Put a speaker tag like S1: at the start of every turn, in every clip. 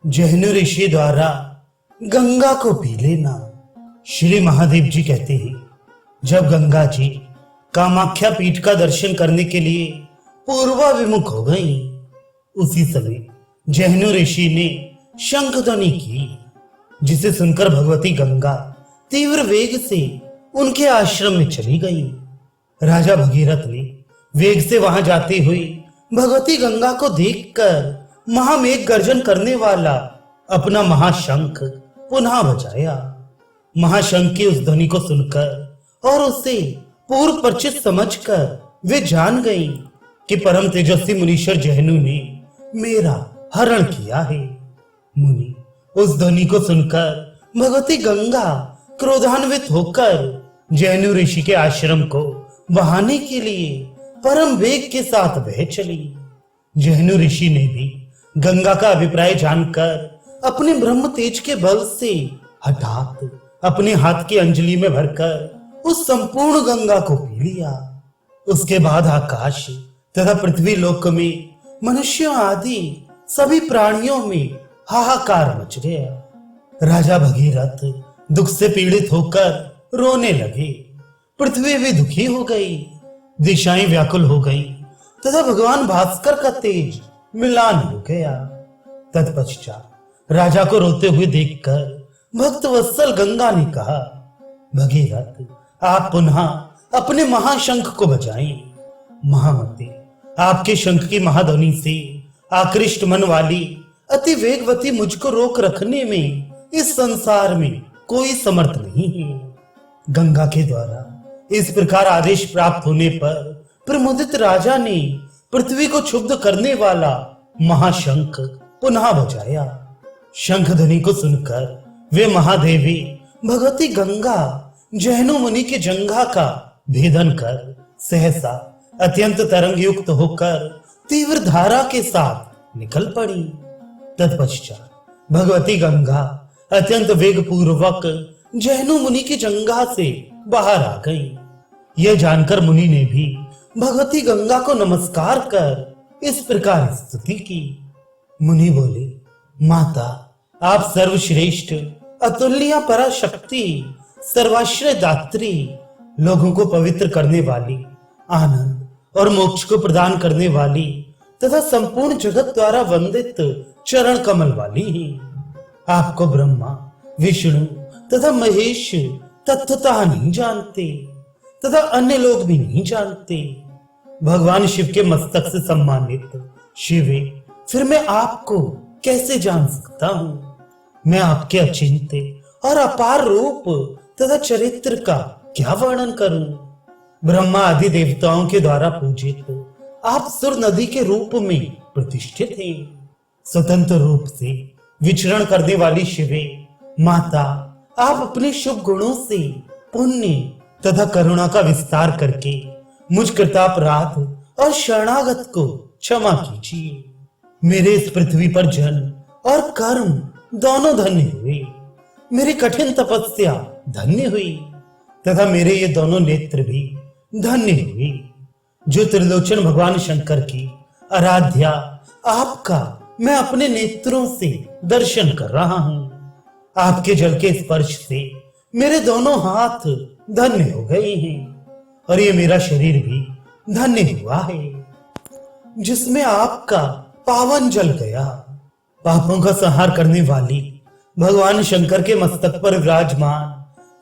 S1: जहनु ऋषि द्वारा गंगा को पी लेना। श्री महादेव जी कहते हैं, जब गंगा जी कामाख्या पीठ का दर्शन करने के लिए पूर्वाभिमुख हो गई, उसी समय जहनु ऋषि ने शंख ध्वनि की, जिसे सुनकर भगवती गंगा तीव्र वेग से उनके आश्रम में चली गई। राजा भगीरथ ने वेग से वहां जाते हुए भगवती गंगा को देखकर महामेघ गर्जन करने वाला अपना महाशंख पुनः बजाया। महाशंख की उस ध्वनि को सुनकर और उसे पूर्व परिचित समझकर वे जान गई कि परम तेजस्वी मुनीश्वर जहनु ने मेरा हरण किया है। मुनि उस ध्वनि को सुनकर भगवती गंगा क्रोधान्वित होकर जहनु ऋषि के आश्रम को बहाने के लिए परम वेग के साथ बह चली। जहनु ऋषि ने भी गंगा का अभिप्राय जानकर अपने ब्रह्म तेज के बल से हठात अपने हाथ की अंजलि में भरकर उस संपूर्ण गंगा को पी लिया। उसके बाद आकाश तथा पृथ्वी लोक में मनुष्यों आदि सभी प्राणियों में हाहाकार मच गया। राजा भगीरथ दुख से पीड़ित होकर रोने लगे। पृथ्वी भी दुखी हो गई, दिशाएं व्याकुल हो गई तथा भगवान भास्कर का तेज मिलान हो गया। तत्पश्चात राजा को रोते हुए देखकर भक्त वत्सल गंगा ने कहा, भगीरथ, आप पुनः अपने महाशंख को बजाएं। महामते, आपके शंख की महाध्वनि से आकृष्ट मन वाली अति वेगवती मुझको रोक रखने में इस संसार में कोई समर्थ नहीं है। गंगा के द्वारा इस प्रकार आदेश प्राप्त होने पर प्रमुदित राजा ने पृथ्वी को क्षुब्ध करने वाला महाशंख पुनः बजाया। शंख ध्वनि को सुनकर वे महादेवी भगवती गंगा जहनु मुनि की जंघा का भेदन कर सहसा अत्यंत तरंग युक्त होकर तीव्र धारा के साथ निकल पड़ी। तत्पश्चात भगवती गंगा अत्यंत वेग पूर्वक जहनु मुनि की जंघा से बाहर आ गई। यह जानकर मुनि ने भी भगवती गंगा को नमस्कार कर इस प्रकार स्तुति की। मुनि बोले, माता, आप सर्वश्रेष्ठ अतुल्य पराशक्ति सर्वाश्रय दात्री, लोगों को पवित्र करने वाली, आनंद और मोक्ष को प्रदान करने वाली तथा संपूर्ण जगत द्वारा वंदित चरण कमल वाली ही। आपको ब्रह्मा, विष्णु तथा महेश तत्वतः नहीं जानते तथा अन्य लोग भी नहीं जानते। भगवान शिव के मस्तक से सम्मानित शिव, फिर मैं आपको कैसे जान सकता हूं? मैं आपके अचिंत्य और अपार रूप तथा चरित्र का क्या वर्णन करूं? ब्रह्मा आदि देवताओं के द्वारा पूजित आप सुर नदी के रूप में प्रतिष्ठित हैं। स्वतंत्र रूप से विचरण करने वाली शिवे, माता, आप अपने शुभ गुणों से पुण्य तथा करुणा का विस्तार करके मुझ कृतापराध और शरणागत को क्षमा कीजिए। मेरे इस पृथ्वी पर जन्म और कर्म दोनों धन्य हुए। मेरी कठिन तपस्या धन्य हुई तथा मेरे ये दोनों नेत्र भी धन्य हुए। जो त्रिलोचन भगवान शंकर की आराध्या आपका मैं अपने नेत्रों से दर्शन कर रहा हूं। आपके जल के स्पर्श से मेरे दोनों हाथ धन्य हो गए हैं और ये मेरा शरीर भी धन्य हुआ है, जिसमें आपका पावन जल गया। पापों का संहार करने वाली भगवान शंकर के मस्तक पर विराजमान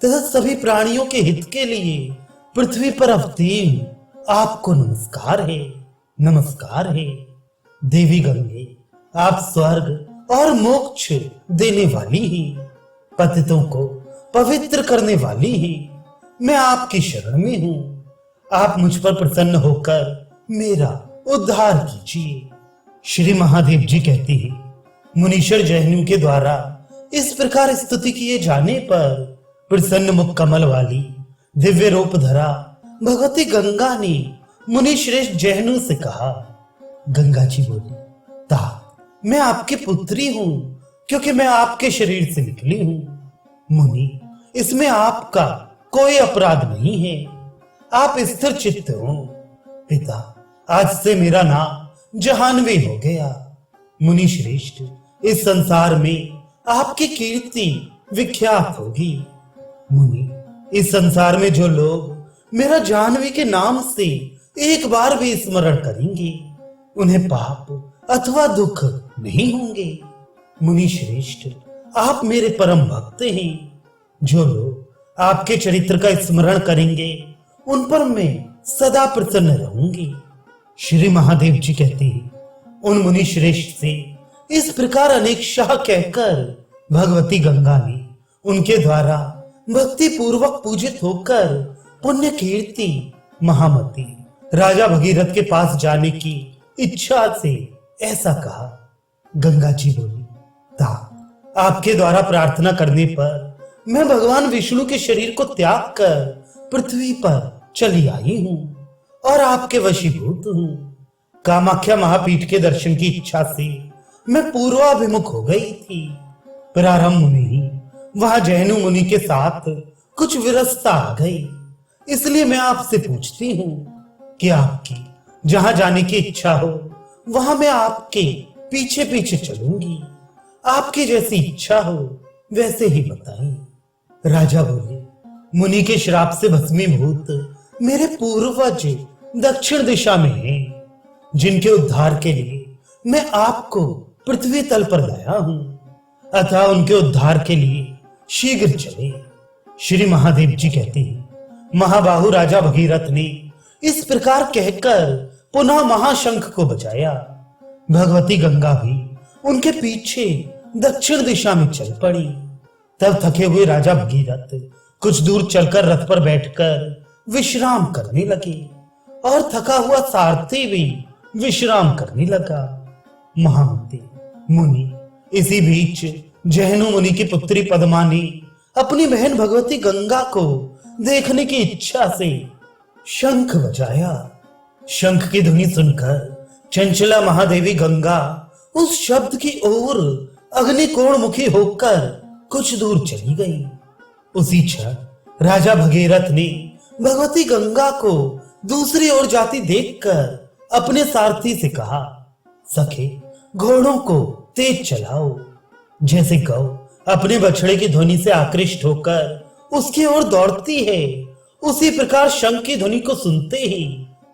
S1: तथा सभी प्राणियों के हित के लिए पृथ्वी पर अवतीर्ण आपको नमस्कार है, नमस्कार है। देवी गंगे, आप स्वर्ग और मोक्ष देने ही, पतितों को पवित्र करने ही। मैं आपकी शरण में हूं। आप मुझ पर प्रसन्न होकर मेरा उद्धार कीजिए। श्री महादेव जी कहते हैं, मुनीश्वर जहनु के द्वारा इस प्रकार स्तुति किए जाने पर प्रसन्न मुख कमल वाली दिव्य रूप धरा भगवती गंगा ने मुनि श्रेष्ठ जहनु से कहा। गंगा जी बोली, ता मैं आपकी पुत्री हूं, क्योंकि मैं आपके शरीर से निकली हूं। मुनि, इसमें आपका कोई अपराध नहीं है। आप स्थिर चित्त हो। पिता, आज से मेरा नाम जहानवी हो गया। मुनि श्रेष्ठ, इस संसार में आपकी कीर्ति विख्यात होगी। मुनि, इस संसार में जो लोग मेरा जाह्नवी के नाम से एक बार भी स्मरण करेंगे, उन्हें पाप अथवा दुख नहीं होंगे। मुनि श्रेष्ठ, आप मेरे परम भक्त हैं। जो लोग आपके चरित्र का स्मरण करेंगे, उन पर मैं सदा प्रसन्न रहूंगी। श्री महादेव जी कहते हैं, उन मुनि श्रेष्ठ से इस प्रकार अनेक शाह कहकर भगवती गंगा ने उनके द्वारा भक्ति पूर्वक पूजित होकर पुण्य कीर्ति महामती राजा भगीरथ के पास जाने की इच्छा से ऐसा कहा। गंगा जी बोली, ता आपके द्वारा प्रार्थना करने पर मैं भगवान विष्णु के शरीर को त्याग कर पृथ्वी पर चली आई हूं और आपके वशीभूत हूं। कामाख्या महापीठ के दर्शन की इच्छा से मैं पूर्वाभिमुख हो गई थी। प्रारंभ में ही वहां जैनु मुनि के साथ कुछ विरसता आ गई। इसलिए मैं आपसे पूछती हूँ कि आपकी जहां जाने की इच्छा हो, वहां मैं आपके पीछे पीछे चलूंगी। आपकी जैसी इच्छा हो वैसे ही बताएं। राजा बोले, मुनि के श्राप से भस्मीभूत मेरे पूर्वज दक्षिण दिशा में हैं, जिनके उद्धार के लिए मैं आपको पृथ्वी तल पर लाया हूं। अतः उनके उद्धार के लिए शीघ्र चले। श्री महादेव जी कहते हैं, महाबाहु राजा भगीरथ ने इस प्रकार कहकर पुनः महाशंख को बजाया। भगवती गंगा भी उनके पीछे दक्षिण दिशा में चल पड़ी। तब थके हुए राजा भगीरथ कुछ दूर चलकर रथ पर बैठकर विश्राम करने लगे और थका हुआ सारथी भी विश्राम करने लगा। महामती मुनि, इसी बीच जैनु मुनि की पुत्री पद्मा ने अपनी बहन भगवती गंगा को देखने की इच्छा से शंख बजाया। शंख की ध्वनि सुनकर चंचला महादेवी गंगा उस शब्द की ओर अग्निकोण मुखी होकर कुछ दूर चली गई। उसी क्षण राजा भगीरथ ने भगवती गंगा को दूसरी ओर जाती देखकर अपने सारथी से कहा, सखे घोड़ों को तेज चलाओ। जैसे गौ अपने बछड़े की ध्वनि से आकृष्ट होकर उसकी ओर दौड़ती है, उसी प्रकार शंख की ध्वनि को सुनते ही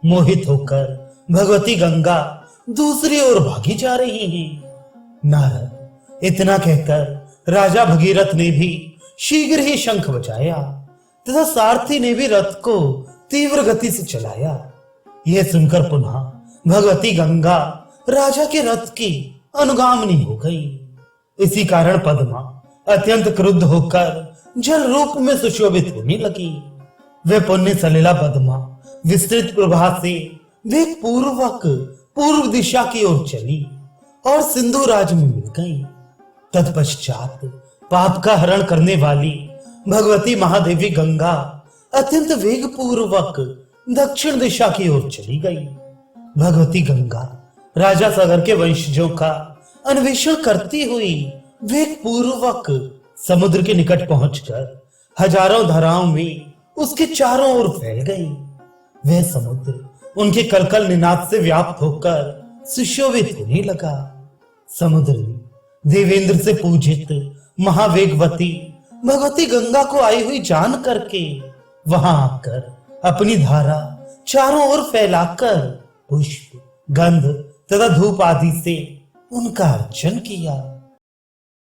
S1: मोहित होकर भगवती गंगा दूसरी ओर भागी जा रही है। नारद, इतना कहकर राजा भगीरथ ने भी शीघ्र ही शंख बजाया तथा सारथी ने भी रथ को तीव्र गति से चलाया। यह सुनकर पुनः भगवती गंगा राजा के रथ की अनुगामिनी हो गई। इसी कारण पद्मा अत्यंत क्रुद्ध होकर जल रूप में सुशोभित होने लगी। वे पुण्य सलिला पद्मा विस्तृत प्रभा से वेग पूर्वक पूर्व दिशा की ओर चली और सिंधु राज में मिल गई। तत्पश्चात पाप का हरण करने वाली भगवती महादेवी गंगा अत्यंत वेग पूर्वक दक्षिण दिशा की ओर चली गई। भगवती गंगा राजा सागर के वंशजों का अन्वेषण करती हुई वेग पूर्वक समुद्र के निकट पहुंचकर हजारों धाराओं में उसके चारों ओर फैल गई। वह समुद्र उनके कलकल निनाद से व्याप्त होकर सुशोभित होने लगा। समुद्र ने देवेंद्र से पूजित महावेगवती भगवती गंगा को आई हुई जान करके वहां आकर अपनी धारा चारों ओर फैलाकर पुष्प, गंध तथा धूप आदि से उनका अर्चन किया।